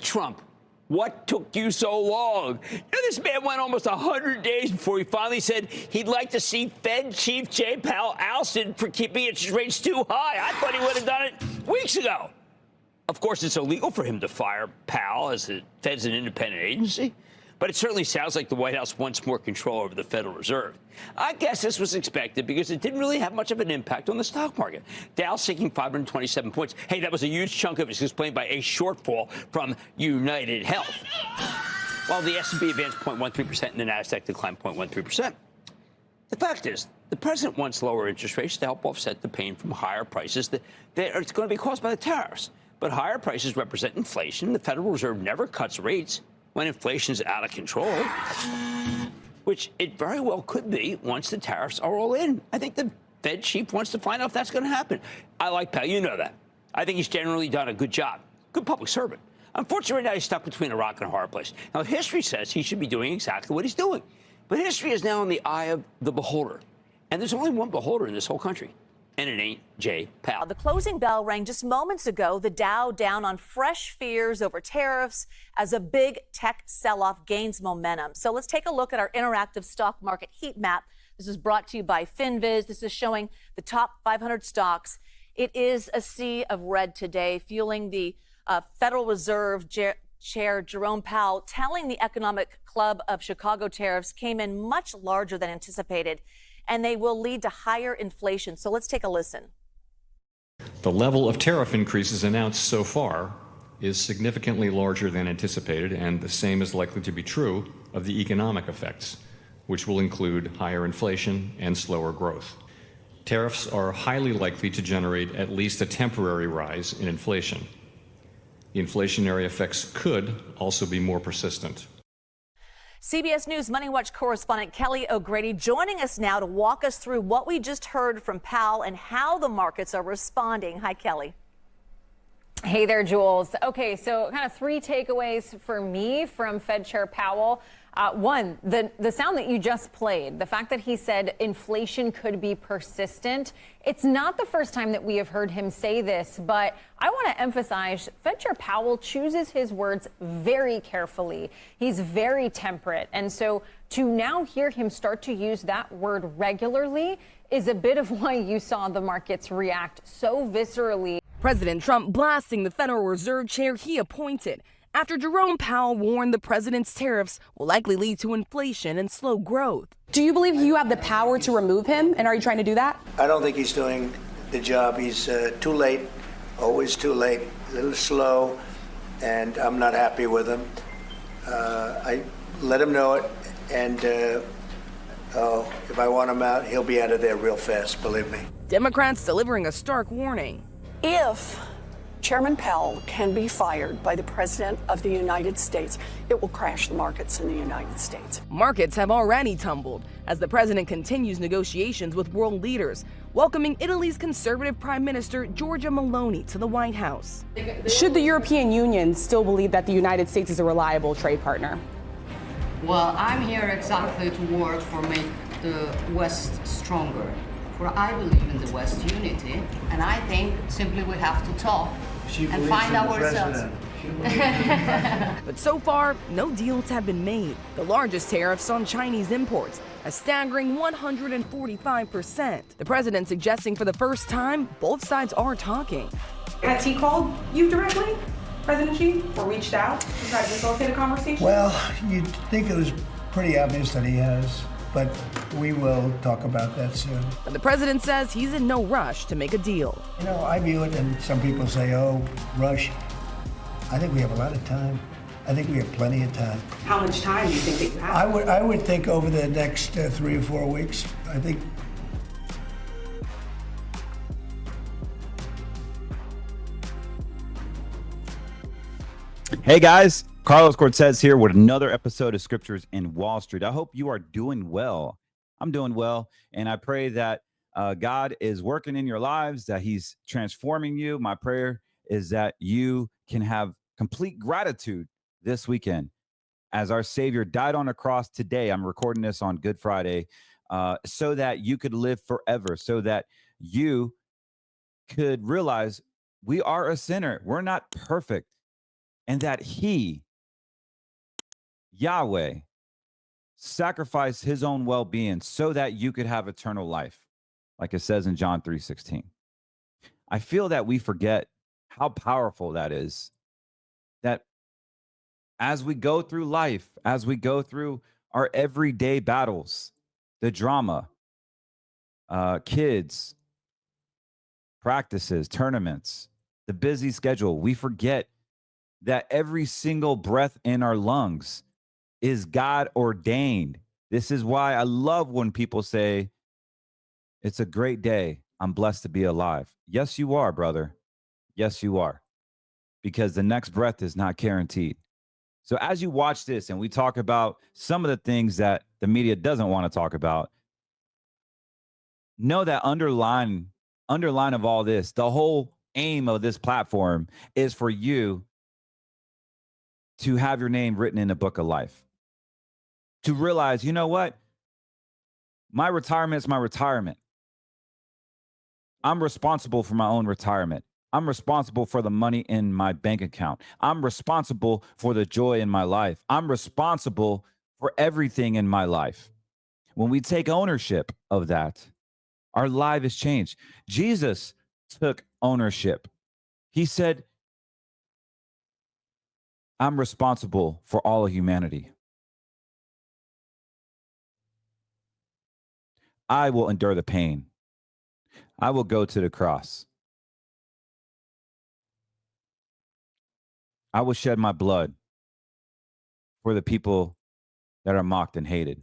Trump, what took you so long? You know, this man went almost 100 days before he finally said he'd like to see Fed Chief Jay Powell ousted for keeping interest rates too high. I thought he would have done it weeks ago. Of course, it's illegal for him to fire Powell, as the Fed's an independent agency. But it certainly sounds like the White House wants more control over the Federal Reserve. I guess this was expected because it didn't really have much of an impact on the stock market. Dow sinking 527 points. Hey, that was a huge chunk of it explained by a shortfall from United Health. While the S&P advanced 0.13% and the Nasdaq declined 0.13%. The fact is, the president wants lower interest rates to help offset the pain from higher prices that are going to be caused by the tariffs. But higher prices represent inflation. The Federal Reserve never cuts rates when inflation is out of control, which it very well could be once the tariffs are all in. I think the Fed chief wants to find out if that's going to happen. I like Powell. You know that. I think he's generally done a good job. Good public servant. Unfortunately, right now he's stuck between a rock and a hard place. Now, history says he should be doing exactly what he's doing. But history is now in the eye of the beholder. And there's only one beholder in this whole country. And it ain't Jay Powell. The closing bell rang just moments ago. The Dow down on fresh fears over tariffs as a big tech sell-off gains momentum. So let's take a look at our interactive stock market heat map. This is brought to you by FinViz. This is showing the top 500 stocks. It is a sea of red today, fueling the Federal Reserve Chair Jerome Powell telling the Economic Club of Chicago tariffs came in much larger than anticipated, and they will lead to higher inflation. So let's take a listen. The level of tariff increases announced so far is significantly larger than anticipated, and the same is likely to be true of the economic effects, which will include higher inflation and slower growth. Tariffs are highly likely to generate at least a temporary rise in inflation. The inflationary effects could also be more persistent. CBS News Money Watch correspondent Kelly O'Grady joining us now to walk us through what we just heard from Powell and how the markets are responding. Hi, Kelly. Hey there, Jules. Okay, so kind of three takeaways for me from Fed Chair Powell. One, the sound that you just played, the fact that he said inflation could be persistent. It's not the first time that we have heard him say this, but I want to emphasize Fed Chair Powell chooses his words very carefully. He's very temperate. And so to now hear him start to use that word regularly is a bit of why you saw the markets react so viscerally. President Trump blasting the Federal Reserve chair he appointed after Jerome Powell warned the president's tariffs will likely lead to inflation and slow growth. Do you believe you have the power to remove him, and are you trying to do that? I don't think he's doing the job. He's too late, always too late, a little slow, and I'm not happy with him. I let him know it, and if I want him out, he'll be out of there real fast, believe me. Democrats delivering a stark warning. If Chairman Powell can be fired by the President of the United States, it will crash the markets in the United States. Markets have already tumbled as the president continues negotiations with world leaders, welcoming Italy's conservative Prime Minister Giorgia Meloni to the White House. Should the European Union still believe that the United States is a reliable trade partner? Well, I'm here exactly to work for make the West stronger. For I believe in the West unity, and I think simply we have to talk and find ourselves. But so far, no deals have been made. The largest tariffs on Chinese imports, a staggering 145%. The president suggesting for the first time, both sides are talking. Has he called you directly, President Xi, or reached out to try to facilitate a conversation? Well, you'd think it was pretty obvious that he has, but we will talk about that soon. But the president says he's in no rush to make a deal. You know, I view it, and some people say, oh, rush. I think we have a lot of time. I think we have plenty of time. How much time do you think that you have? I would think over the next 3 or 4 weeks. I think. Hey guys, Carlos Cortez here with another episode of Scriptures in Wall Street. I hope you are doing well. I'm doing well, and I pray that God is working in your lives, that he's transforming you. My prayer is that you can have complete gratitude this weekend as our Savior died on a cross today. I'm recording this on Good Friday so that you could live forever, so that you could realize we are a sinner. We're not perfect. and that he, Yahweh, sacrificed his own well-being so that you could have eternal life, like it says in John 3:16. I feel that we forget how powerful that is, that as we go through life, as we go through our everyday battles, the drama, kids, practices, tournaments, the busy schedule, we forget that every single breath in our lungs is God ordained. This is why I love when people say, it's a great day. I'm blessed to be alive. Yes, you are, brother. Yes, you are. Because the next breath is not guaranteed. So as you watch this and we talk about some of the things that the media doesn't want to talk about, know that underline of all this, the whole aim of this platform is for you to have your name written in the book of life. To realize, you know what? My retirement is my retirement. I'm responsible for my own retirement. I'm responsible for the money in my bank account. I'm responsible for the joy in my life. I'm responsible for everything in my life. When we take ownership of that, our life is changed. Jesus took ownership. He said, I'm responsible for all of humanity. I will endure the pain. I will go to the cross. I will shed my blood for the people that are mocked and hated.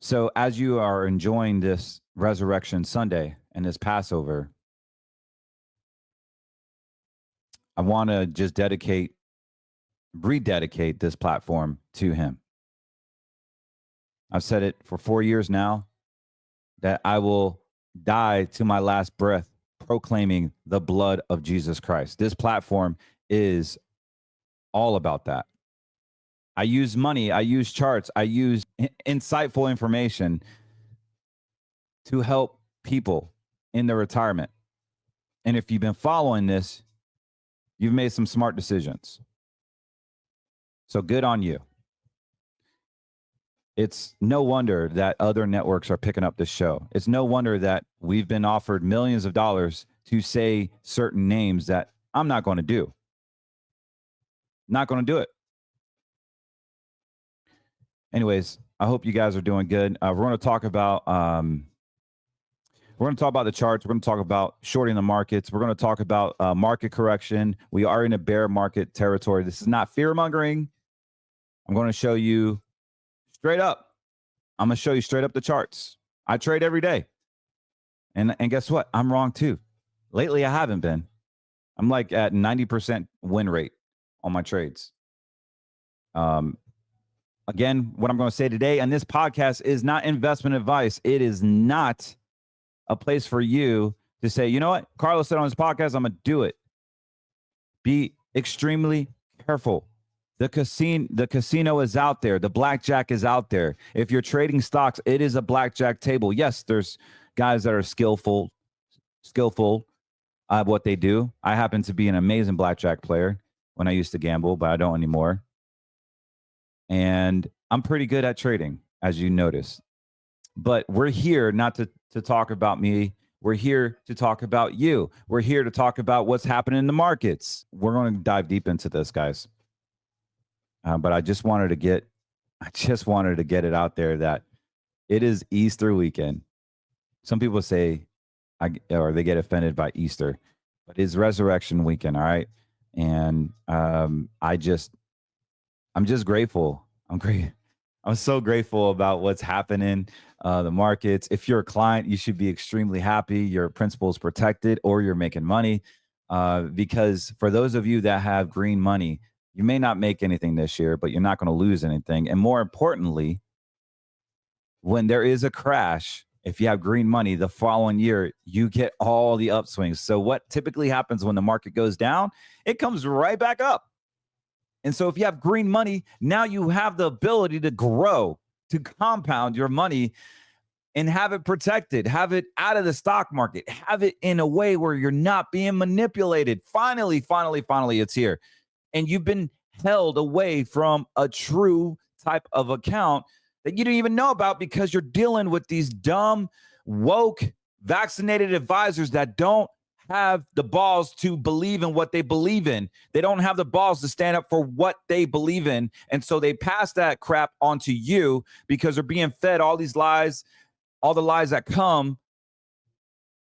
So as you are enjoying this Resurrection Sunday and this Passover, I want to just rededicate this platform to him. I've said it for 4 years now that I will die to my last breath proclaiming the blood of Jesus Christ. This platform is all about that. I use money, I use charts, I use insightful information to help people in their retirement. And if you've been following this, you've made some smart decisions. So good on you. It's no wonder that other networks are picking up this show. It's no wonder that we've been offered millions of dollars to say certain names that I'm not going to do. Not going to do it. Anyways, I hope you guys are doing good. We're going to talk about the charts. We're going to talk about shorting the markets. We're going to talk about market correction. We are in a bear market territory. This is not fear mongering. I'm going to show you straight up. I'm going to show you straight up the charts. I trade every day. And guess what? I'm wrong too. Lately, I haven't been. I'm like at 90% win rate on my trades. Again, what I'm going to say today on this podcast is not investment advice. It is not a place for you to say, you know what? Carlos said on his podcast, I'm going to do it. Be extremely careful. The casino is out there. The blackjack is out there. If you're trading stocks, it is a blackjack table. Yes, there's guys that are skillful at what they do. I happen to be an amazing blackjack player when I used to gamble, but I don't anymore. And I'm pretty good at trading, as you notice. But we're here not to talk about me. We're here to talk about you. We're here to talk about what's happening in the markets. We're going to dive deep into this, guys. But I just wanted to get it out there that it is Easter weekend. Some people say, or they get offended by Easter, but it's Resurrection weekend. All right. And I'm just grateful. I'm so grateful about what's happening, the markets. If you're a client, you should be extremely happy. Your principal is protected or you're making money. Because for those of you that have green money, you may not make anything this year, but you're not going to lose anything. And more importantly, when there is a crash, if you have green money, the following year, you get all the upswings. So what typically happens when the market goes down, it comes right back up. And so if you have green money, now you have the ability to grow, to compound your money and have it protected, have it out of the stock market, have it in a way where you're not being manipulated. Finally, it's here. And you've been held away from a true type of account that you didn't even know about because you're dealing with these dumb, woke, vaccinated advisors that don't have the balls to believe in what they believe in. They don't have the balls to stand up for what they believe in. And so they pass that crap onto you because they're being fed all these lies, all the lies that come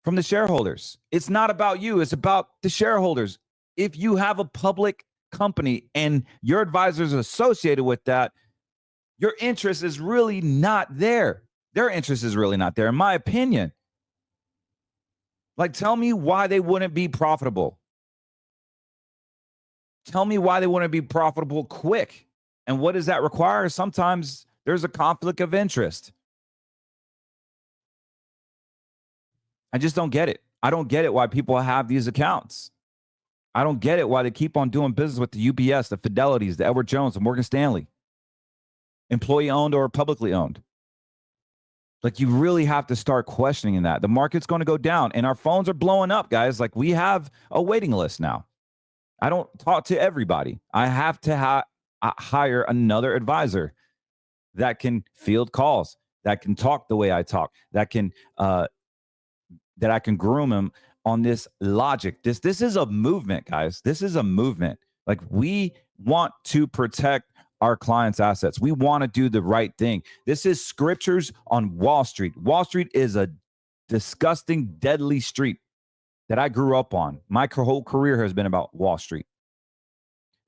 from the shareholders. It's not about you. It's about the shareholders. If you have a public company and your advisors associated with that, your interest is really not there. Their interest is really not there, in my opinion. Like, tell me why they wouldn't be profitable. Tell me why they wouldn't be profitable quick. And what does that require? Sometimes there's a conflict of interest. I just don't get it. I don't get it why people have these accounts. I don't get it why they keep on doing business with the UBS, the Fidelities, the Edward Jones, the Morgan Stanley. Employee owned or publicly owned. Like, you really have to start questioning that. The market's going to go down and our phones are blowing up, guys. Like, we have a waiting list now. I don't talk to everybody. I have to hire another advisor that can field calls, that can talk the way I talk, that I can groom him on this logic. This is a movement, guys. This is a movement. Like, we want to protect our clients' assets. We want to do the right thing. This is scriptures on Wall Street. Wall Street is a disgusting, deadly street that I grew up on. My whole career has been about Wall Street.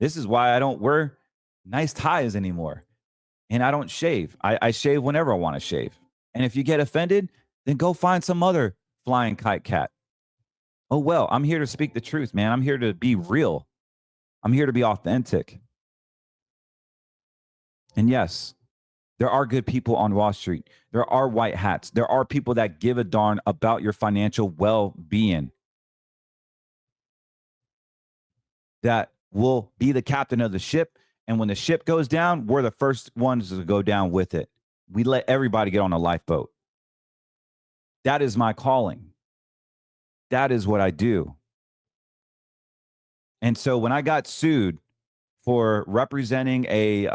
This is why I don't wear nice ties anymore. And I don't shave. I shave whenever I want to shave. And if you get offended, then go find some other flying kite cat. Oh, well, I'm here to speak the truth, man. I'm here to be real. I'm here to be authentic. And yes, there are good people on Wall Street. There are white hats. There are people that give a darn about your financial well-being, that will be the captain of the ship. And when the ship goes down, we're the first ones to go down with it. We let everybody get on a lifeboat. That is my calling. That is what I do. And so when I got sued for representing a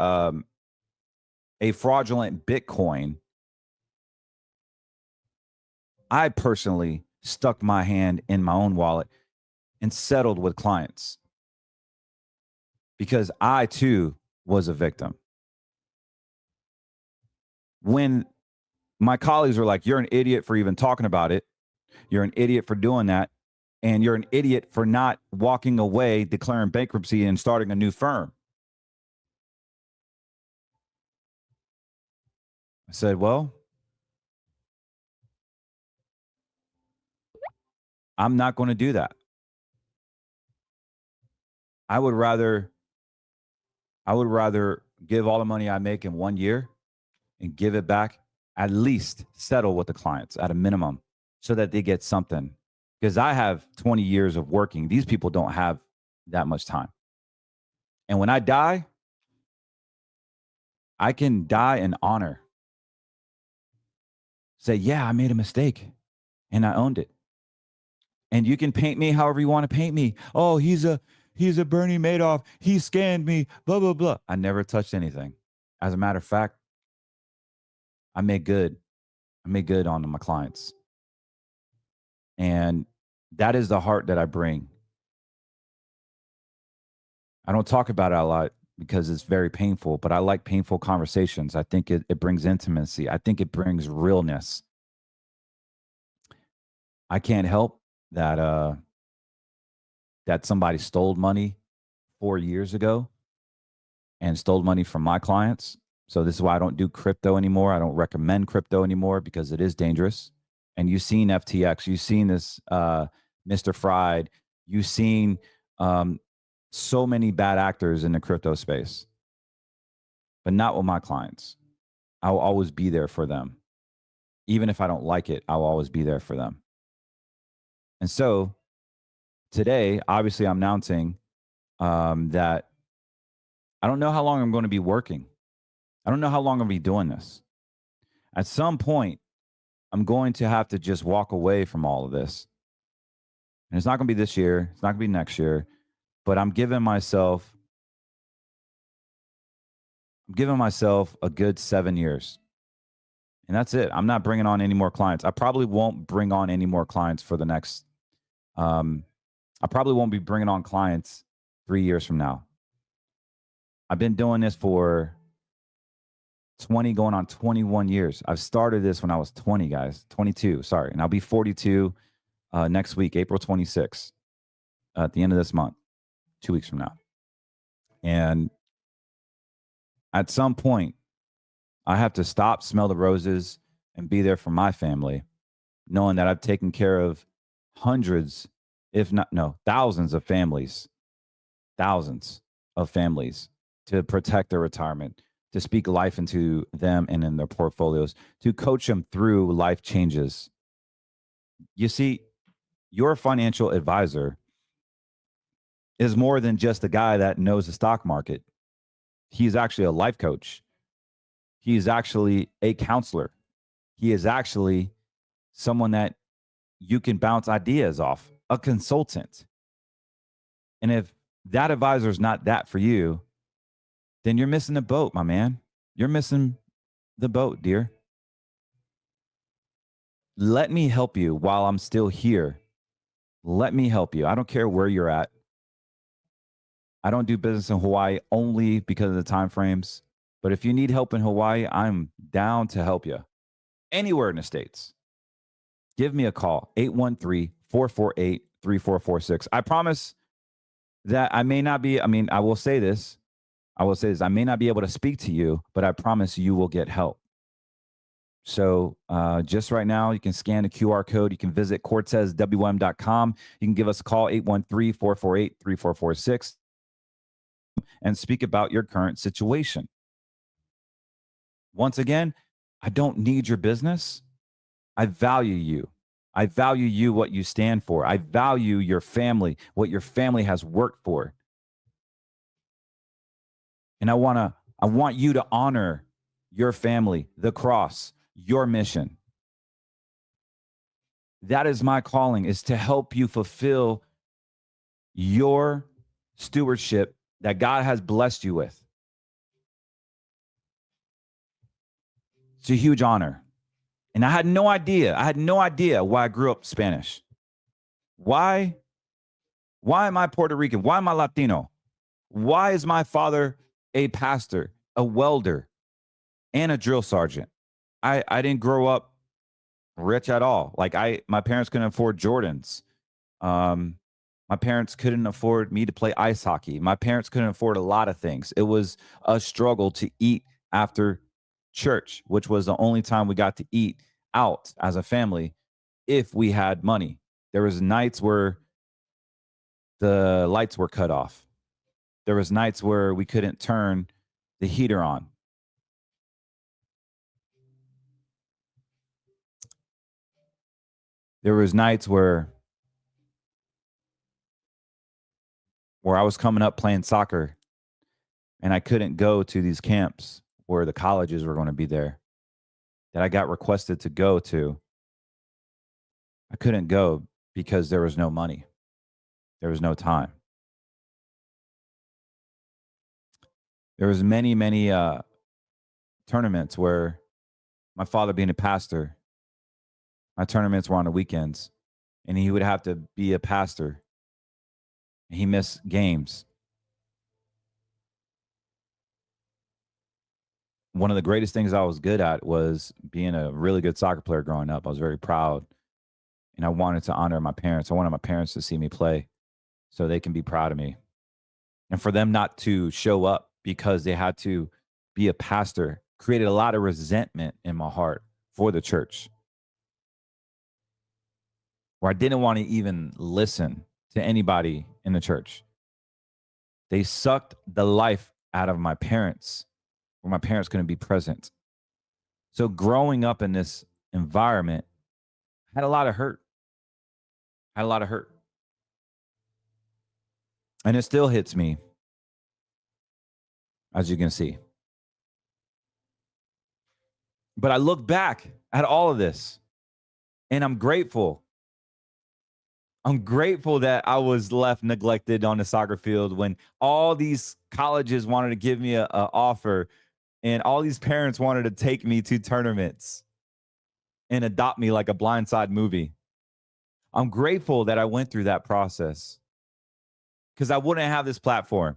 fraudulent Bitcoin, I personally stuck my hand in my own wallet and settled with clients because I too was a victim. When my colleagues were like, "You're an idiot for even talking about it. You're an idiot for doing that. And you're an idiot for not walking away, declaring bankruptcy and starting a new firm." I said, well, I'm not going to do that. I would rather give all the money I make in 1 year and give it back, at least settle with the clients at a minimum so that they get something. Because I have 20 years of working. These people don't have that much time. And when I die, I can die in honor. Say, yeah, I made a mistake and I owned it. And you can paint me however you want to paint me. Oh, he's a Bernie Madoff. He scammed me, blah, blah, blah. I never touched anything. As a matter of fact, I made good. I made good on my clients. And that is the heart that I bring. I don't talk about it a lot because it's very painful, but I like painful conversations. I think it brings intimacy. I think it brings realness. I can't help that that somebody stole money 4 years ago and stole money from my clients. So this is why I don't do crypto anymore. I don't recommend crypto anymore because it is dangerous. And you've seen FTX, you've seen this Mr. Fried, you've seen so many bad actors in the crypto space, but not with my clients. I will always be there for them. Even if I don't like it, I'll always be there for them. And so today, obviously, I'm announcing that I don't know how long I'm going to be working. I don't know how long I'm going to be doing this. At some point, I'm going to have to just walk away from all of this. And it's not going to be this year. It's not going to be next year. But I'm giving myself a good 7 years. And that's it. I'm not bringing on any more clients. I probably won't bring on any more clients for the next, I probably won't be bringing on clients 3 years from now. I've been doing this for 20, going on 21 years. I've started this when I was 20, guys, 22, sorry. And I'll be 42 next week, April 26th, at the end of this month, 2 weeks from now. And at some point, I have to stop, smell the roses, and be there for my family, knowing that I've taken care of hundreds, if not, no, thousands of families to protect their retirement, to speak life into them and in their portfolios, to coach them through life changes. You see, your financial advisor is more than just a guy that knows the stock market. He's actually a life coach. He's actually a counselor. He is actually someone that you can bounce ideas off, a consultant. And if that advisor is not that for you, then you're missing the boat, my man. You're missing the boat, dear. Let me help you while I'm still here. Let me help you. I don't care where you're at. I don't do business in Hawaii only because of the time frames. But if you need help in Hawaii, I'm down to help you. Anywhere in the States. Give me a call, 813-448-3446. I promise that I may not be, I will say this. I may not be able to speak to you, but I promise you will get help. So just right now, you can scan the QR code. You can visit CortezWM.com. You can give us a call, 813-448-3446, and speak about your current situation. Once again, I don't need your business. I value you. I value you, what you stand for. I value your family, what your family has worked for. And I want you to honor your family, the cross, your mission. That is my calling, is to help you fulfill your stewardship that God has blessed you with. It's a huge honor. And I had no idea why I grew up Spanish. Why am I Puerto Rican? Why am I Latino? Why is my father a pastor, a welder, and a drill sergeant? I didn't grow up rich at all. Like my parents couldn't afford Jordans. My parents couldn't afford me to play ice hockey. My parents couldn't afford a lot of things. It was a struggle to eat after church, which was the only time we got to eat out as a family if we had money. There was nights where the lights were cut off. There was nights where we couldn't turn the heater on. There was nights where I was coming up playing soccer and I couldn't go to these camps where the colleges were going to be there that I got requested to go to. I couldn't go because there was no money. There was no time. There was many tournaments where my father being a pastor, my tournaments were on the weekends and he would have to be a pastor. He missed games. One of the greatest things I was good at was being a really good soccer player growing up. I was very proud. And I wanted to honor my parents. I wanted my parents to see me play so they can be proud of me. And for them not to show up because they had to be a pastor created a lot of resentment in my heart for the church, where I didn't want to even listen to anybody in the church. They sucked the life out of my parents, where my parents couldn't be present. So growing up in this environment had a lot of hurt. And it still hits me, as you can see. But I look back at all of this And I'm grateful. I'm grateful that I was left neglected on the soccer field when all these colleges wanted to give me a offer and all these parents wanted to take me to tournaments and adopt me like a Blindside movie. I'm grateful that I went through that process because I wouldn't have this platform.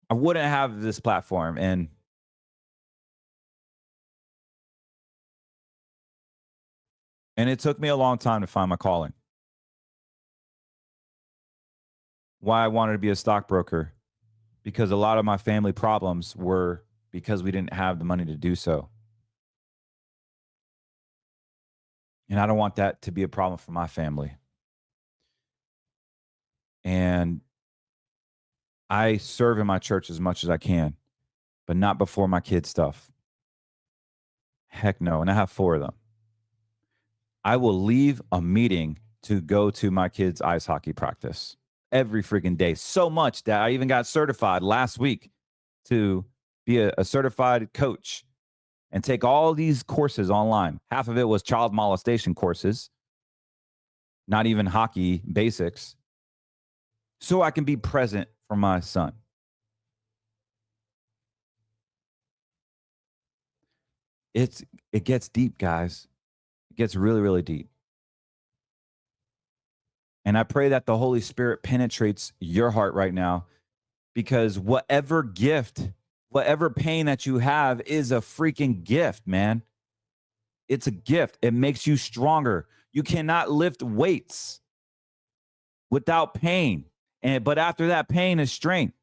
I wouldn't have this platform. And it took me a long time to find my calling. Why I wanted to be a stockbroker, because a lot of my family problems were because we didn't have the money to do so. And I don't want that to be a problem for my family. And I serve in my church as much as I can, but not before my kids' stuff. Heck no. And I have 4 of them. I will leave a meeting to go to my kids' ice hockey practice every freaking day. So much that I even got certified last week to be a certified coach and take all these courses online. Half of it was child molestation courses, not even hockey basics, so I can be present for my son. It gets deep, guys. It gets really, really deep. And I pray that the Holy Spirit penetrates your heart right now, because whatever gift, whatever pain that you have is a freaking gift, man. It's a gift. It makes you stronger. You cannot lift weights without pain. But after that pain is strength.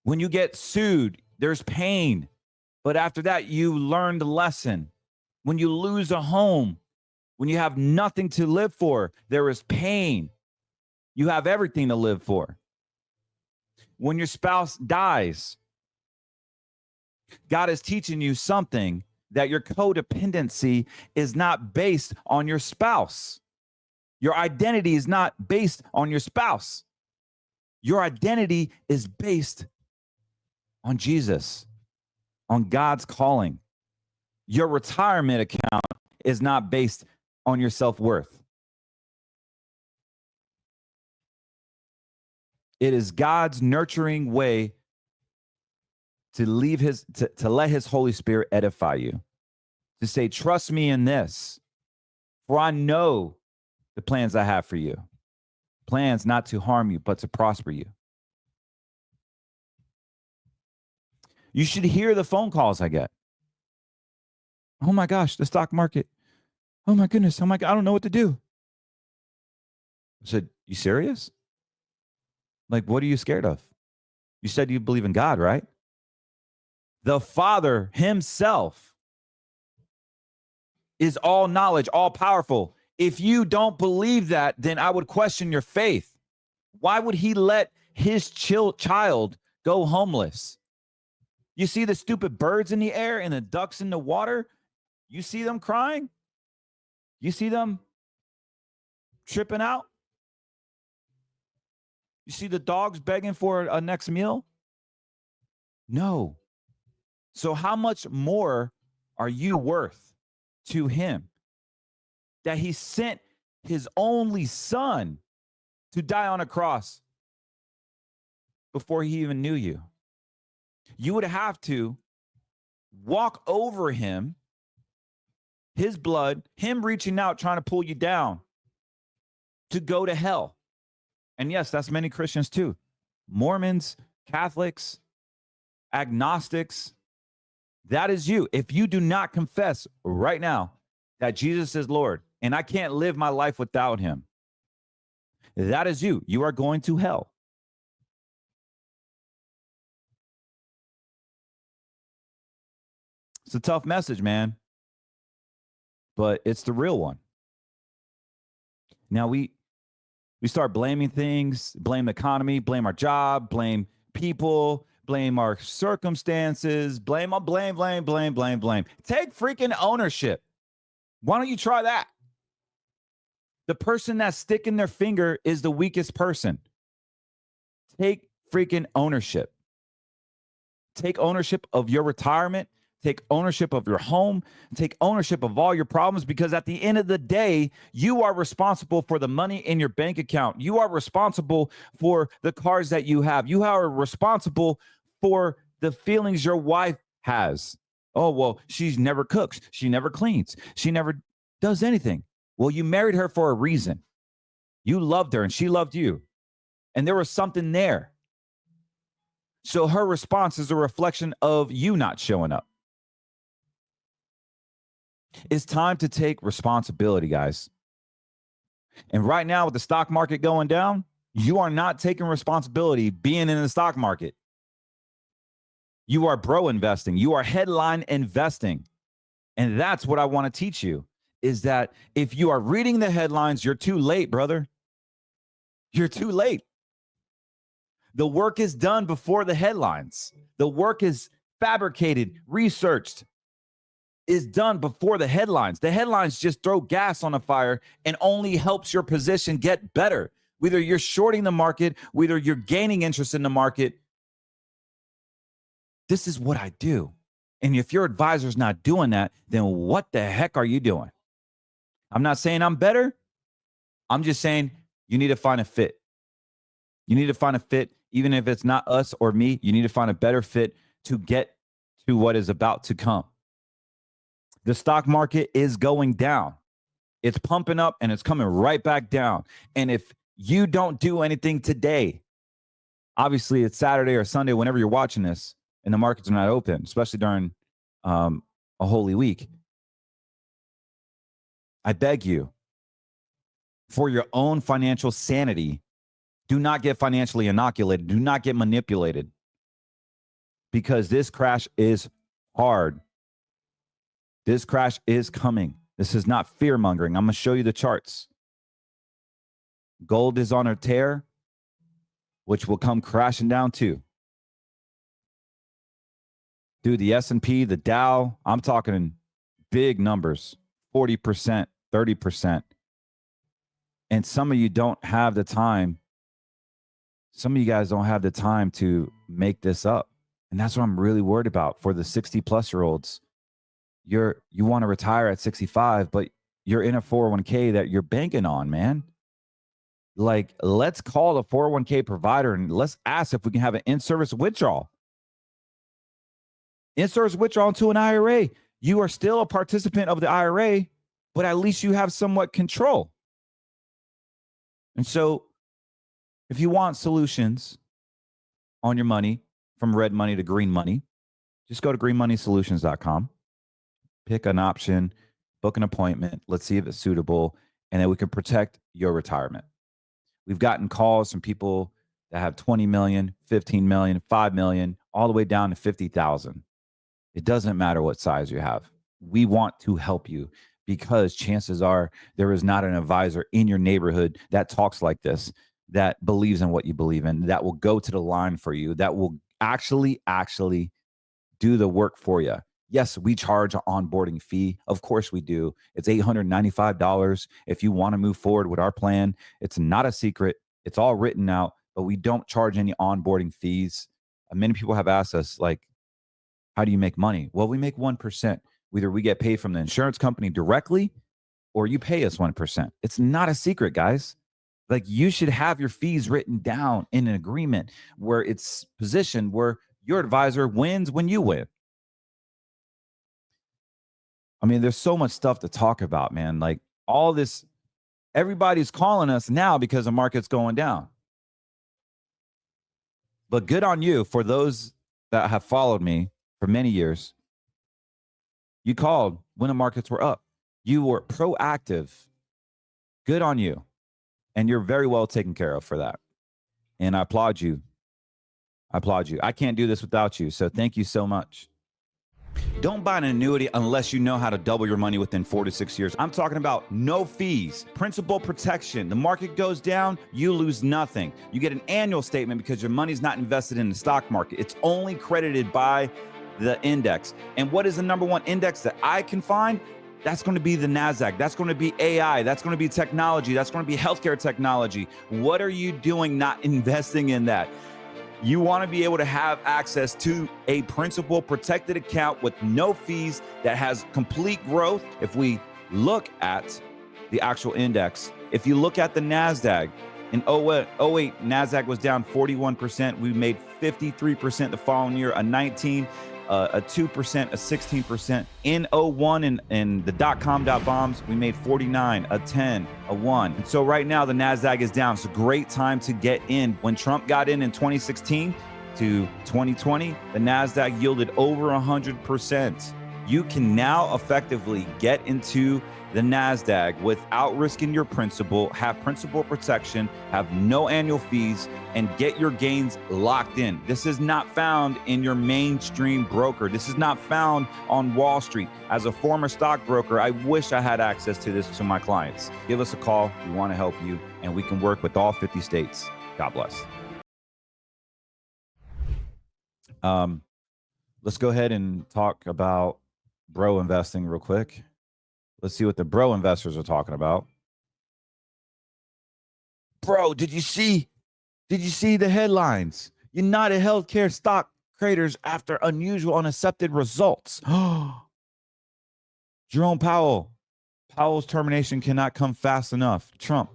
When you get sued, there's pain. But after that, you learn the lesson. When you lose a home, when you have nothing to live for, there is pain. You have everything to live for. When your spouse dies, God is teaching you something, that your codependency is not based on your spouse. Your identity is not based on your spouse. Your identity is based on Jesus, on God's calling. Your retirement account is not based on your self-worth. It is God's nurturing way to let his Holy Spirit edify you, to say, trust me in this, for I know the plans I have for you. Plans not to harm you, but to prosper you. You should hear the phone calls I get. Oh my gosh, the stock market. Oh my goodness. Oh my God, I don't know what to do. I said, you serious? Like, what are you scared of? You said you believe in God, right? The Father himself is all knowledge, all powerful. If you don't believe that, then I would question your faith. Why would he let his child go homeless? You see the stupid birds in the air and the ducks in the water? You see them crying? You see them tripping out? You see the dogs begging for a next meal? No. So how much more are you worth to him that he sent his only son to die on a cross before he even knew you? You would have to walk over him, his blood, him reaching out, trying to pull you down to go to hell. And yes, that's many Christians too. Mormons, Catholics, agnostics. That is you. If you do not confess right now that Jesus is Lord and I can't live my life without him, that is you. You are going to hell. It's a tough message, man, but it's the real one. Now we start blaming things, blame the economy, blame our job, blame people, blame our circumstances, blame. Take freaking ownership. Why don't you try that? The person that's sticking their finger is the weakest person. Take freaking ownership. Take ownership of your retirement. Take ownership of your home. Take ownership of all your problems, because at the end of the day, you are responsible for the money in your bank account. You are responsible for the cars that you have. You are responsible for the feelings your wife has. Oh, well, she never cooks. She never cleans. She never does anything. Well, you married her for a reason. You loved her and she loved you. And there was something there. So her response is a reflection of you not showing up. It's time to take responsibility, guys. And right now, with the stock market going down, you are not taking responsibility being in the stock market. You are bro investing. You are headline investing. And that's what I want to teach you, is that if you are reading the headlines, you're too late, brother. You're too late. The work is done before the headlines. The work is fabricated, researched, is done before the headlines. The headlines just throw gas on the fire and only helps your position get better. Whether you're shorting the market, whether you're gaining interest in the market. This is what I do. And if your advisor's not doing that, then what the heck are you doing? I'm not saying I'm better. I'm just saying you need to find a fit. You need to find a fit, even if it's not us or me. You need to find a better fit to get to what is about to come. The stock market is going down. It's pumping up and it's coming right back down. And if you don't do anything today, obviously it's Saturday or Sunday, whenever you're watching this, and the markets are not open, especially during a holy week, I beg you, for your own financial sanity, do not get financially inoculated. Do not get manipulated, because this crash is hard. This crash is coming. This is not fear mongering. I'm going to show you the charts. Gold is on a tear, which will come crashing down too. Dude, the S&P, the Dow, I'm talking in big numbers, 40%, 30%. And some of you don't have the time. Some of you guys don't have the time to make this up. And that's what I'm really worried about for the 60-plus-year-olds. You want to retire at 65, but you're in a 401k that you're banking on, man. Like, let's call the 401k provider and let's ask if we can have an in-service withdrawal. In-service withdrawal into an IRA. You are still a participant of the IRA, but at least you have somewhat control. And so if you want solutions on your money, from red money to green money, just go to greenmoneysolutions.com. Pick an option, book an appointment. Let's see if it's suitable, and then we can protect your retirement. We've gotten calls from people that have 20 million, 15 million, 5 million, all the way down to 50,000. It doesn't matter what size you have. We want to help you, because chances are there is not an advisor in your neighborhood that talks like this, that believes in what you believe in, that will go to the line for you, that will actually do the work for you. Yes, we charge an onboarding fee. Of course we do. It's $895 if you want to move forward with our plan. It's not a secret. It's all written out, but we don't charge any onboarding fees. Many people have asked us, like, how do you make money? Well, we make 1%. Either we get paid from the insurance company directly, or you pay us 1%. It's not a secret, guys. Like, you should have your fees written down in an agreement where it's positioned where your advisor wins when you win. I mean, there's so much stuff to talk about, man. Like, all this, everybody's calling us now because the market's going down. But good on you, for those that have followed me for many years. You called when the markets were up. You were proactive. Good on you. And you're very well taken care of for that. And I applaud you. I applaud you. I can't do this without you. So thank you so much. Don't buy an annuity unless you know how to double your money within 4 to 6 years. I'm talking about no fees, principal protection. The market goes down, you lose nothing. You get an annual statement because your money's not invested in the stock market. It's only credited by the index. And what is the number one index that I can find? That's going to be the NASDAQ. That's going to be AI. That's going to be technology. That's going to be healthcare technology. What are you doing not investing in that? You want to be able to have access to a principal protected account with no fees that has complete growth. If we look at the actual index, if you look at the NASDAQ, in 08, NASDAQ was down 41%. We made 53% the following year, a 19, a 2%, a 16%. In 01 and the dot-com bombs, we made 49, a 10, a 1. And so right now the NASDAQ is down. It's a great time to get in. When Trump got in 2016 to 2020, the NASDAQ yielded over 100%. You can now effectively get into the NASDAQ without risking your principal, have principal protection, have no annual fees, and get your gains locked in. This is not found in your mainstream broker. This is not found on Wall Street. As a former stockbroker, I wish I had access to this to my clients. Give us a call. We want to help you, and we can work with all 50 states. God bless. Let's go ahead and talk about bro investing real quick. Let's see what the bro investors are talking about. Bro, did you see the headlines? United Healthcare stock craters after unusual unaccepted results. Jerome Powell's termination cannot come fast enough. Trump.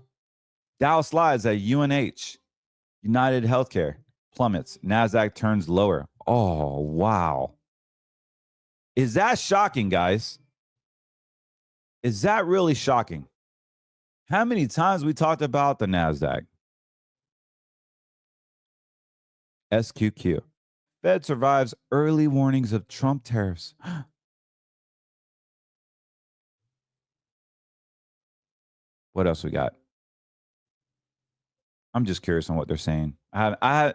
Dow slides at UNH. United Healthcare plummets. NASDAQ turns lower. Oh, wow. Is that shocking, guys? Is that really shocking? How many times we talked about the NASDAQ? SQQ. Fed survives early warnings of Trump tariffs. What else we got? I'm just curious on what they're saying. I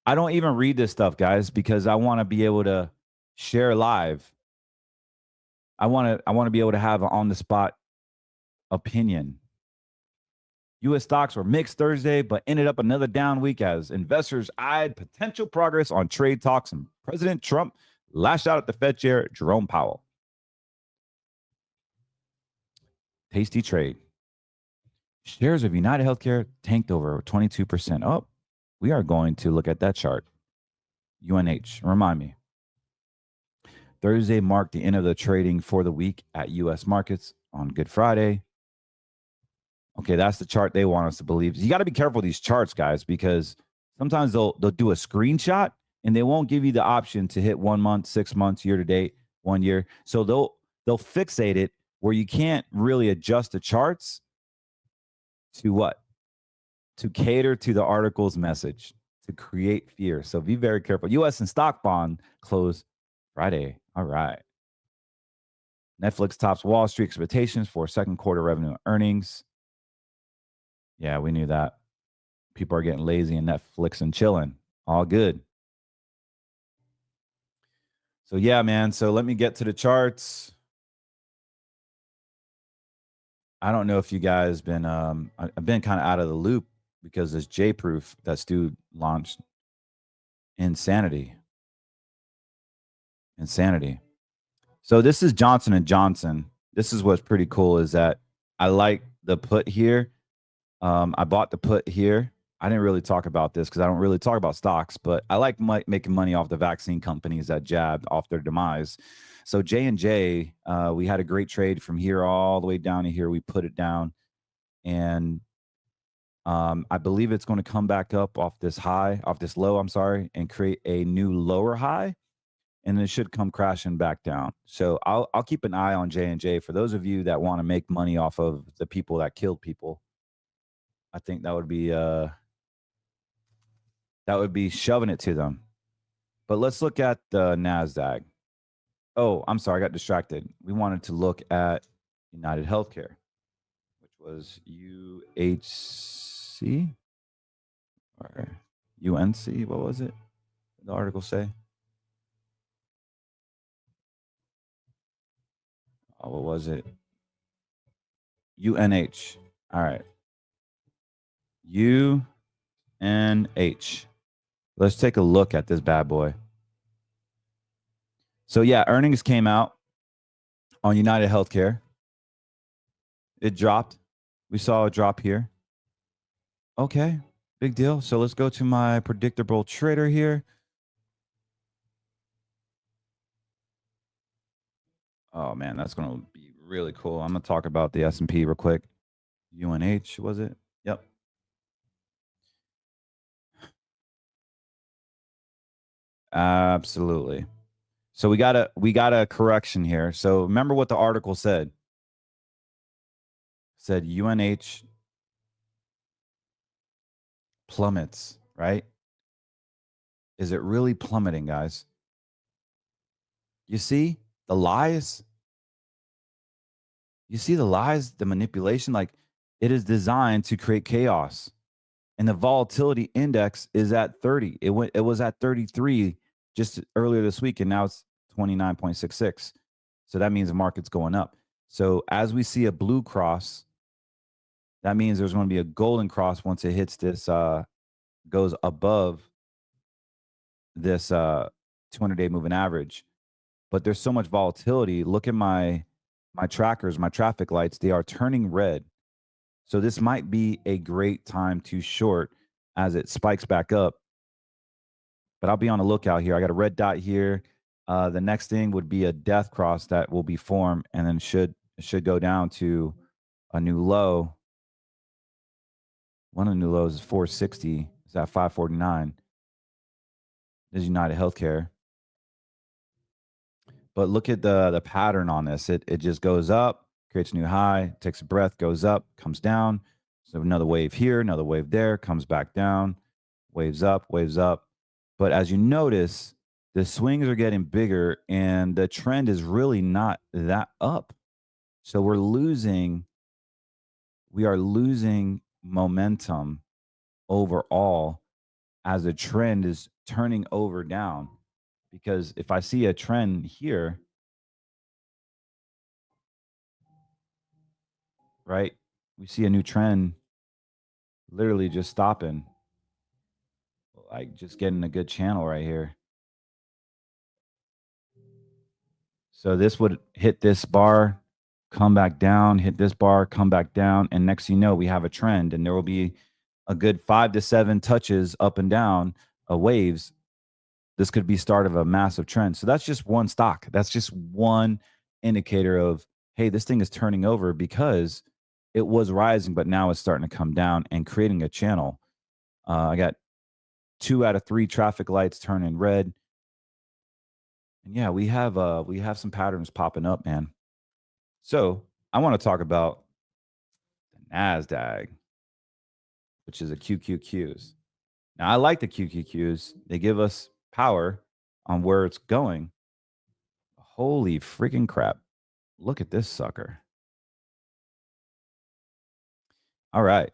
don't even read this stuff, guys, because I want to be able to share live. I want to be able to have an on-the-spot opinion. U.S. stocks were mixed Thursday, but ended up another down week as investors eyed potential progress on trade talks, and President Trump lashed out at the Fed chair, Jerome Powell. Tasty trade. Shares of United Healthcare tanked over 22%. Oh, we are going to look at that chart. UNH, remind me. Thursday marked the end of the trading for the week at U.S. markets on Good Friday. Okay, that's the chart they want us to believe. You got to be careful with these charts, guys, because sometimes they'll do a screenshot and they won't give you the option to hit 1 month, 6 months, year to date, 1 year. So they'll fixate it where you can't really adjust the charts to what? To cater to the article's message, to create fear. So be very careful. U.S. and stock bond closed Friday. All right. Netflix tops Wall Street expectations for second quarter revenue and earnings. Yeah, we knew that. People are getting lazy and Netflix and chilling. All good. So yeah, man. So let me get to the charts. I don't know if you guys been I've been kind of out of the loop because this J-Proof that Stu launched. Insanity. So this is Johnson & Johnson. This is what's pretty cool is that I like the put here. I bought the put here. I didn't really talk about this because I don't really talk about stocks, but I like making money off the vaccine companies that jabbed off their demise. So J&J, we had a great trade from here all the way down to here. We put it down, and I believe it's going to come back up off this low, and create a new lower high, and it should come crashing back down. So I'll keep an eye on J&J. For those of you that want to make money off of the people that killed people, I think that would be shoving it to them. But let's look at the NASDAQ. Oh, I'm sorry, I got distracted. We wanted to look at United Healthcare, which was UHC or UNC. What was it? What did the article say? Oh, what was it? UNH. All right. UNH. Let's take a look at this bad boy. So yeah, earnings came out on United Healthcare. It dropped. We saw a drop here. Okay. Big deal. So let's go to my predictable trader here. Oh man, that's going to be really cool. I'm going to talk about the S&P real quick. UNH, was it? Yep. Absolutely. So we got a correction here. So remember what the article said. It said UNH plummets, right? Is it really plummeting, guys? You see the lies? You see the lies, the manipulation? Like, it is designed to create chaos. And the volatility index is at 30. It was at 33 just earlier this week, and now it's 29.66. So that means the market's going up. So as we see a blue cross, that means there's going to be a golden cross once it hits this, goes above this 200-day moving average. But there's so much volatility. Look at my trackers, my traffic lights. They are turning red. So this might be a great time to short as it spikes back up. But I'll be on the lookout here. I got a red dot here. The next thing would be a death cross that will be formed, and then should go down to a new low. One of the new lows is 460. It's at 549. This is United Healthcare. But look at the pattern on this. It just goes up, creates a new high, takes a breath, goes up, comes down. So another wave here, another wave there, comes back down, waves up, waves up. But as you notice, the swings are getting bigger and the trend is really not that up. So we are losing momentum overall as the trend is turning over down. Because if I see a trend here, right, we see a new trend literally just stopping, like just getting a good channel right here. So this would hit this bar, come back down, hit this bar, come back down. And next thing you know, we have a trend, and there will be a good 5 to 7 touches up and down waves. This could be start of a massive trend. So that's just one stock. That's just one indicator of, hey, this thing is turning over because it was rising, but now it's starting to come down and creating a channel. I got 2 out of 3 traffic lights turning red. And yeah, we have some patterns popping up, man. So I want to talk about the NASDAQ, which is a QQQs. Now I like the QQQs. They give us power on where it's going. Holy freaking crap. Look at this sucker. All right.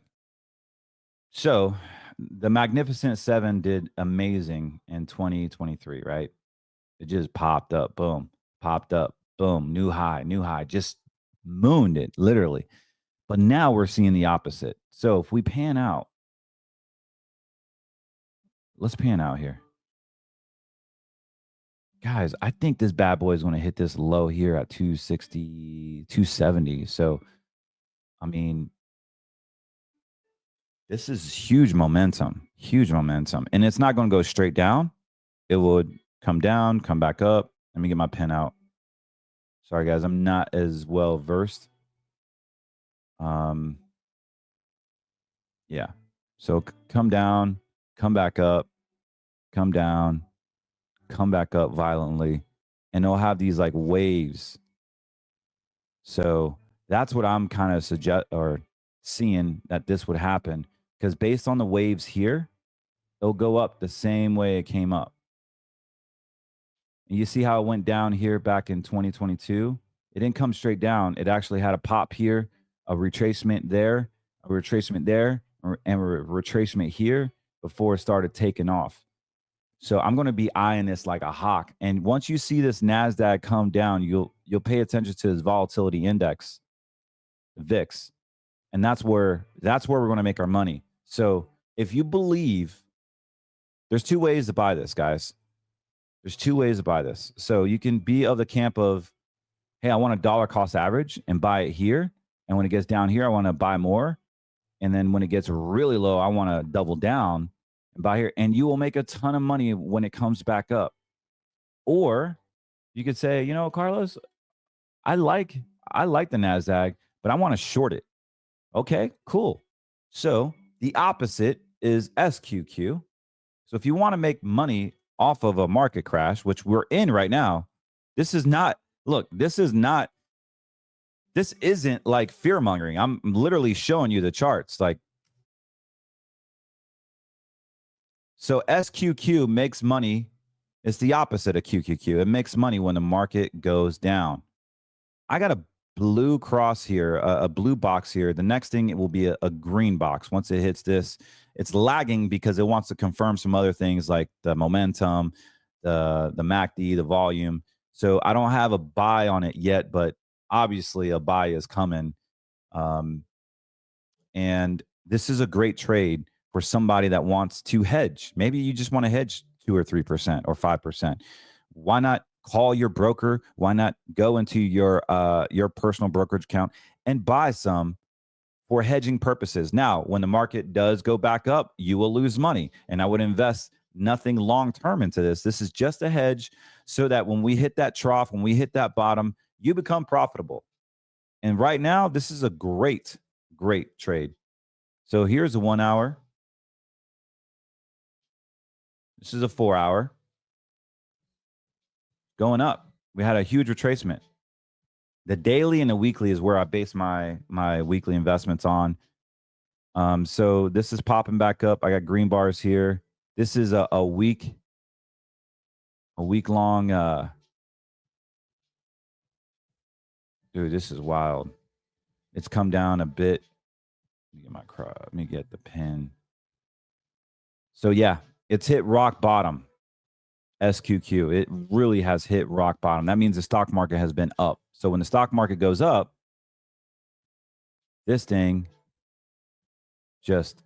So the Magnificent Seven did amazing in 2023, right? It just popped up, boom, new high, just mooned it, literally. But now we're seeing the opposite. So if we pan out, let's pan out here. Guys, I think this bad boy is going to hit this low here at 260, 270. So, I mean, this is huge momentum. And it's not going to go straight down. It would come down, come back up. Let me get my pen out. Sorry, guys, I'm not as well versed. Yeah. So come down, come back up, come down, come back up violently, and it'll have these like waves. So that's what I'm kind of seeing that this would happen, because based on the waves here, it'll go up the same way it came up. And you see how it went down here back in 2022? It didn't come straight down. It actually had a pop here, a retracement there, a retracement there, and a retracement here before it started taking off. So I'm going to be eyeing this like a hawk. And once you see this NASDAQ come down, you'll pay attention to this volatility index, VIX. And that's where we're going to make our money. So if you believe, there's 2 ways to buy this, guys. There's 2 ways to buy this. So you can be of the camp of, hey, I want a dollar cost average and buy it here. And when it gets down here, I want to buy more. And then when it gets really low, I want to double down and buy here. And you will make a ton of money when it comes back up. Or you could say, you know, Carlos, I like the NASDAQ, but I want to short it. Okay, cool. So the opposite is SQQ. So if you want to make money off of a market crash, which we're in right now, this isn't like fear mongering. I'm literally showing you the charts. Like, so SQQ makes money. It's the opposite of QQQ. It makes money when the market goes down. I got a blue cross here, a blue box here. The next thing, it will be a green box. Once it hits this, it's lagging because it wants to confirm some other things like the momentum, the MACD, the volume. So I don't have a buy on it yet, but obviously a buy is coming. And this is a great trade for somebody that wants to hedge. Maybe you just want to hedge 2 or 3% or 5%. Why not call your broker? Why not go into your personal brokerage account and buy some for hedging purposes? Now, when the market does go back up, you will lose money. And I would invest nothing long-term into this. This is just a hedge so that when we hit that trough, when we hit that bottom, you become profitable. And right now, this is a great trade. So here's a 1 hour. This is a 4 hour. Going up. We had a huge retracement. The daily and the weekly is where I base my weekly investments on. So this is popping back up. I got green bars here. This is a week long. Dude, this is wild. It's come down a bit. Let me get the pen. So yeah, it's hit rock bottom. SQQ. It really has hit rock bottom. That means the stock market has been up. So when the stock market goes up, this thing just,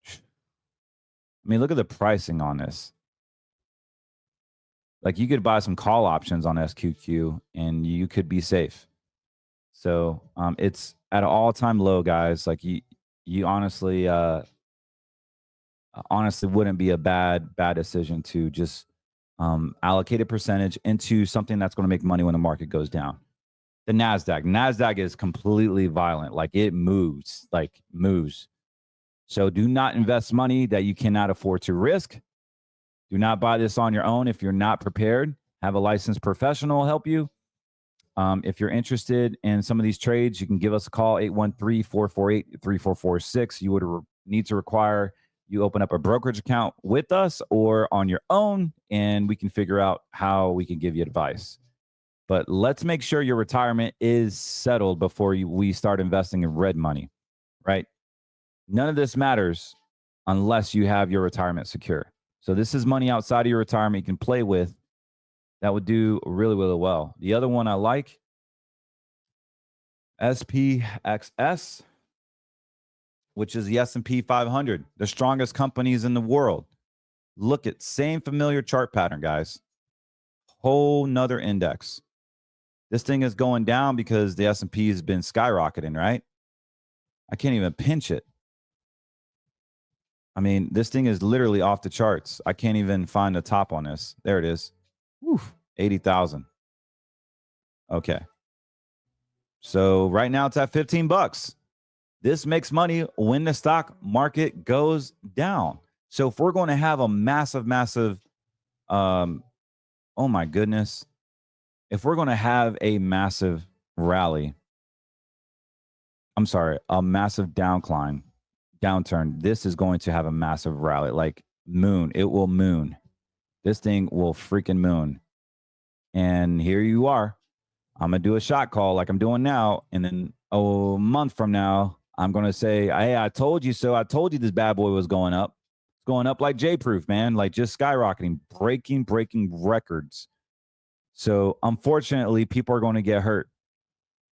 I mean, look at the pricing on this. Like, you could buy some call options on SQQ and you could be safe. So it's at an all-time low, guys. Like, you honestly wouldn't be a bad decision to just allocate a percentage into something that's going to make money when the market goes down. The NASDAQ is completely violent. Like, it moves. So do not invest money that you cannot afford to risk. Do not buy this on your own if you're not prepared. Have a licensed professional help you. If you're interested in some of these trades, you can give us a call, 813-448-3446. You would need to require you open up a brokerage account with us or on your own, and we can figure out how we can give you advice. But let's make sure your retirement is settled before we start investing in red money, right? None of this matters unless you have your retirement secure. So this is money outside of your retirement you can play with that would do really, really well. The other one I like, SPXS, which is the S&P 500, the strongest companies in the world. Look at same familiar chart pattern, guys. Whole nother index. This thing is going down because the S&P has been skyrocketing, right? I can't even pinch it. I mean, this thing is literally off the charts. I can't even find the top on this. There it is. Woo, 80,000. Okay. So right now it's at $15. This makes money when the stock market goes down. So if we're going to have a massive, oh my goodness. If we're going to have a massive rally, a massive downturn, this is going to have a massive rally. Like it will moon. This thing will freaking moon. And here you are. I'm going to do a shot call like I'm doing now. And then a month from now, I'm going to say, hey, I told you so. I told you this bad boy was going up. It's going up like J-Proof, man. Like, just skyrocketing, breaking records. So unfortunately, people are going to get hurt.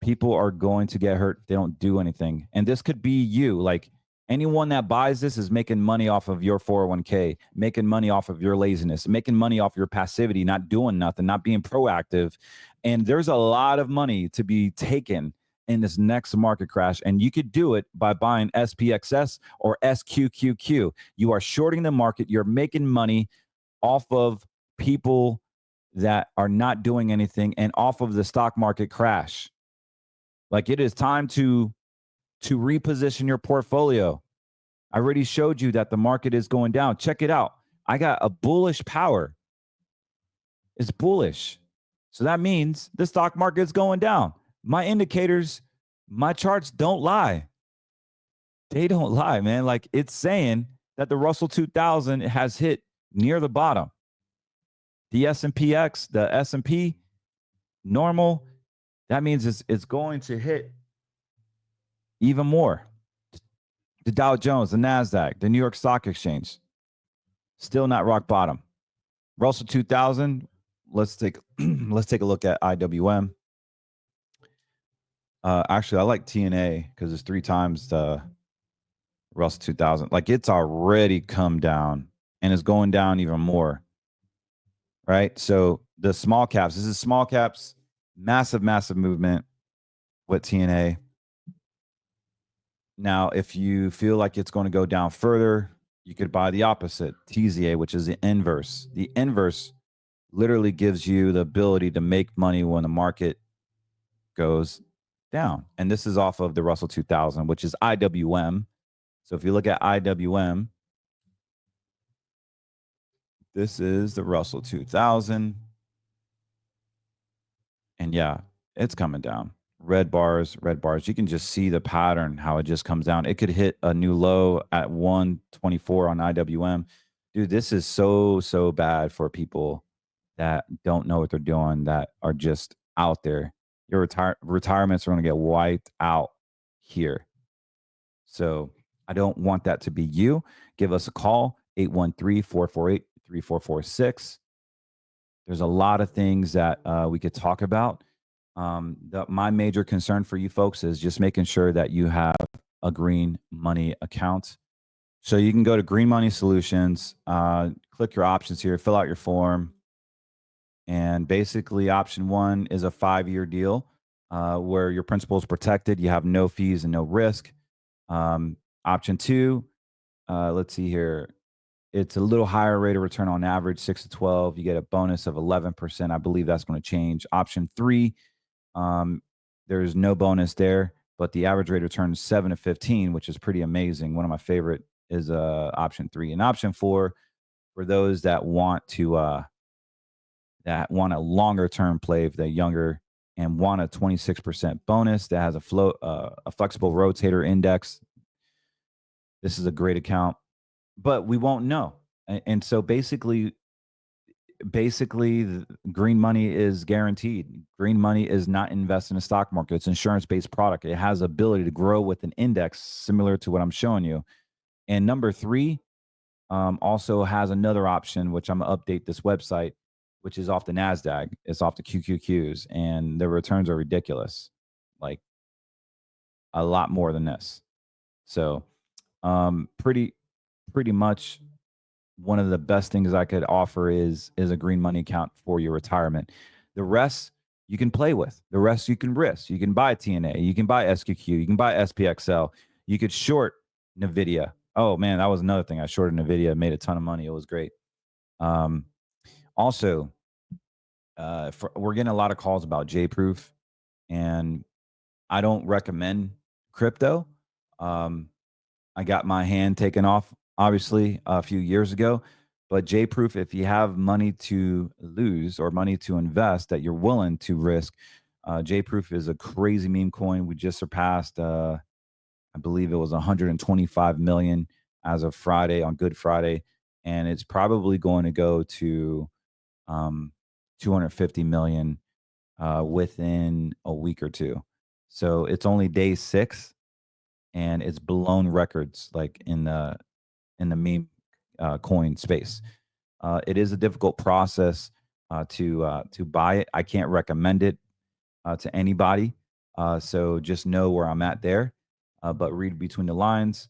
People are going to get hurt if they don't do anything. And this could be you. Like, anyone that buys this is making money off of your 401k, making money off of your laziness, making money off your passivity, not doing nothing, not being proactive. And there's a lot of money to be taken in this next market crash. And you could do it by buying SPXS or SQQQ. You are shorting the market. You're making money off of people that are not doing anything and off of the stock market crash. Like, it is time to reposition your portfolio. I already showed you that the market is going down. Check it out. I got a bullish power. It's bullish. So that means the stock market is going down. My indicators, my charts don't lie. They don't lie, man. Like, it's saying that the Russell 2000 has hit near the bottom. The S&PX, the S&P normal, that means it's going to hit even more. The Dow Jones, the NASDAQ, the New York Stock Exchange, still not rock bottom. Russell 2000, let's take a look at IWM. Actually, I like TNA because it's 3 times the Russell 2000. Like, it's already come down and it's going down even more. Right? So the small caps, this is small caps, massive movement with TNA. Now, if you feel like it's going to go down further, you could buy the opposite, TZA, which is the inverse. The inverse literally gives you the ability to make money when the market goes down. And this is off of the Russell 2000, which is IWM. So if you look at IWM, this is the Russell 2000. And yeah, it's coming down. Red bars. You can just see the pattern, how it just comes down. It could hit a new low at 124 on IWM. Dude, this is so bad for people that don't know what they're doing, that are just out there. Your retirements are going to get wiped out here. So I don't want that to be you. Give us a call, 813-448-3446. There's a lot of things that we could talk about. My major concern for you folks is just making sure that you have a green money account. So you can go to Green Money Solutions, click your options here, fill out your form. And basically option 1 is a 5-year deal where your principal is protected. You have no fees and no risk. Option 2, let's see here. It's a little higher rate of return on average, 6 to 12. You get a bonus of 11%. I believe that's going to change. Option 3, there's no bonus there, but the average rate of return is 7 to 15, which is pretty amazing. One of my favorite is option 3. And option 4, for those that want to that want a longer term play, if they're younger and want a 26% bonus that has a flexible rotator index. This is a great account, but we won't know. And so basically green money is guaranteed. Green money is not invested in the stock market. It's insurance-based product. It has ability to grow with an index similar to what I'm showing you. And number 3 also has another option, which I'm going to update this website, which is off the NASDAQ. It's off the QQQs, and the returns are ridiculous, like a lot more than this. So pretty much one of the best things I could offer is a green money account for your retirement. The rest you can play with. The rest you can risk. You can buy TNA. You can buy SQQ. You can buy SPXL. You could short NVIDIA. Oh, man, that was another thing. I shorted NVIDIA, made a ton of money. It was great. Also, we're getting a lot of calls about J-Proof, and I don't recommend crypto. I got my hand taken off, obviously, a few years ago. But J-Proof, if you have money to lose or money to invest that you're willing to risk, J-Proof is a crazy meme coin. We just surpassed, I believe it was 125 million as of Friday, on Good Friday. And it's probably going to go to 250 million within a week or two. So it's only day 6, and it's blown records like in the meme coin space. It is a difficult process to buy it. I can't recommend it to anybody. So just know where I'm at there. But read between the lines.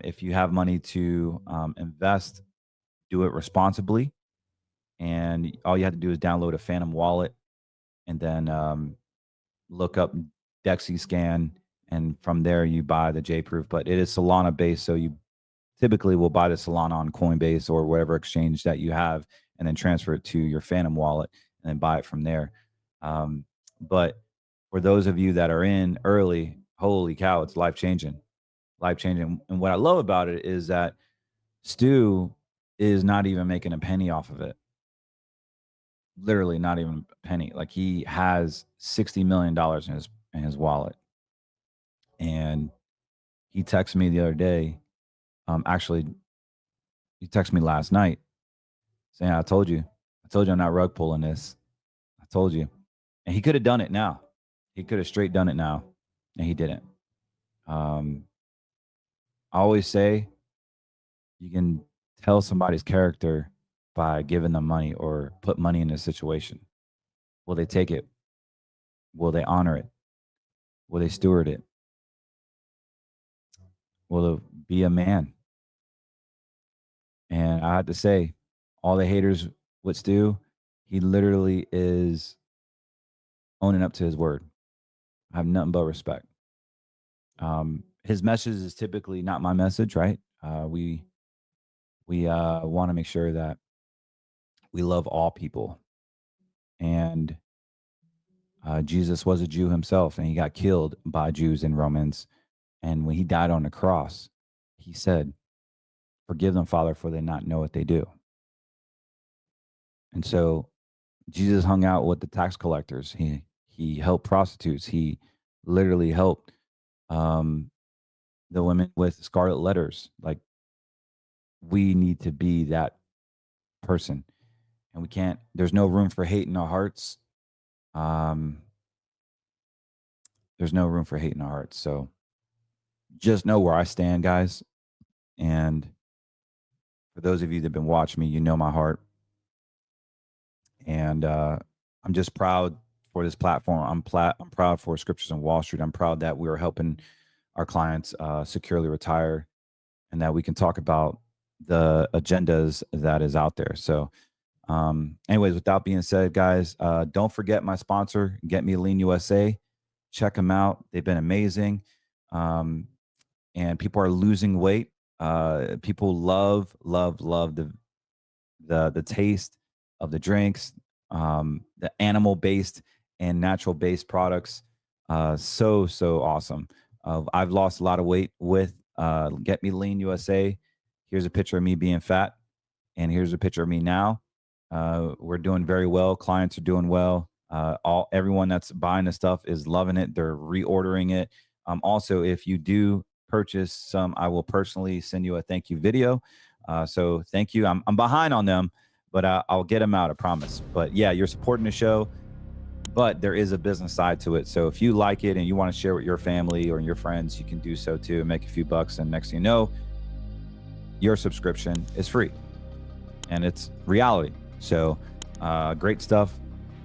If you have money to invest, do it responsibly. And all you have to do is download a Phantom wallet and then look up DEXA scan, and from there you buy the J-Proof. But it is Solana based, so you typically will buy the Solana on Coinbase or whatever exchange that you have, and then transfer it to your Phantom wallet and then buy it from there. But for those of you that are in early, holy cow, it's life-changing. Life-changing. And what I love about it is that Stu is not even making a penny off of it. Literally not even a penny. Like, he has $60 million in his wallet. And he texted me the other day. Actually, he texted me last night saying, I told you I'm not rug pulling this. I told you. And he could have done it now. He could have straight done it now, and he didn't. I always say you can tell somebody's character by giving them money or put money in a situation. Will they take it? Will they honor it? Will they steward it? Will it be a man? And I had to say, all the haters would Stu, he literally is owning up to his word. I have nothing but respect. His message is typically not my message, right? We want to make sure that we love all people. And Jesus was a Jew himself, and he got killed by Jews in Romans. And when he died on the cross, he said, forgive them, Father, for they not know what they do. And so Jesus hung out with the tax collectors. He helped prostitutes. He literally helped the women with scarlet letters. Like, we need to be that person, and we can't. There's no room for hate in our hearts. There's no room for hate in our hearts. So just know where I stand, guys. And for those of you that have been watching me, you know my heart. And I'm just proud for this platform. I'm proud for Scriptures on Wall Street. I'm proud that we are helping our clients securely retire, and that we can talk about the agendas that is out there. So anyways, without being said, guys, don't forget my sponsor, Get Me Lean USA. Check them out. They've been amazing. And people are losing weight. People love the taste of the drinks, the animal-based and natural-based products. So awesome. I've lost a lot of weight with Get Me Lean USA. Here's a picture of me being fat, and here's a picture of me now. We're doing very well. Clients are doing well. Everyone that's buying the stuff is loving it. They're reordering it. Also, if you do purchase some, I will personally send you a thank you video. So thank you. I'm behind on them, but I'll get them out, I promise. But yeah, you're supporting the show, but there is a business side to it. So if you like it and you want to share with your family or your friends, you can do so too and make a few bucks. And next thing you know, your subscription is free, and it's reality. So great stuff,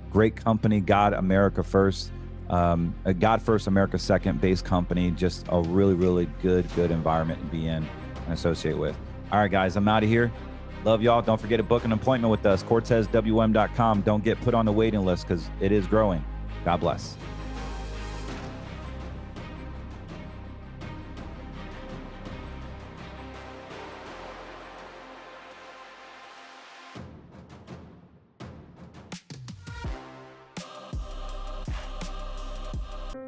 great company, God, America First, a God First, America Second based company. Just a really, really good environment to be in and associate with. All right, guys, I'm out of here. Love y'all. Don't forget to book an appointment with us, CortezWM.com. Don't get put on the waiting list, because it is growing. God bless.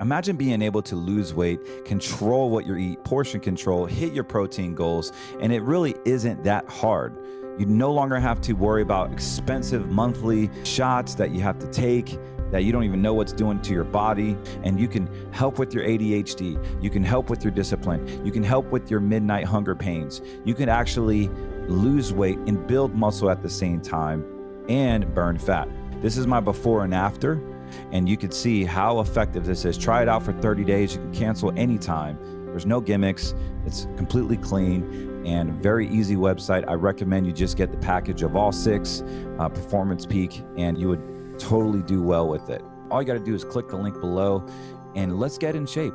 Imagine being able to lose weight, control what you eat, portion control, hit your protein goals, and it really isn't that hard. You no longer have to worry about expensive monthly shots that you have to take that you don't even know what's doing to your body. And you can help with your ADHD. You can help with your discipline. You can help with your midnight hunger pains. You can actually lose weight and build muscle at the same time and burn fat. This is my before and after, and you can see how effective this is. Try it out for 30 days. You can cancel anytime. There's no gimmicks. It's completely clean and very easy website. I recommend you just get the package of all 6 Performance Peak, and you would totally do well with it. All you got to do is click the link below, and let's get in shape.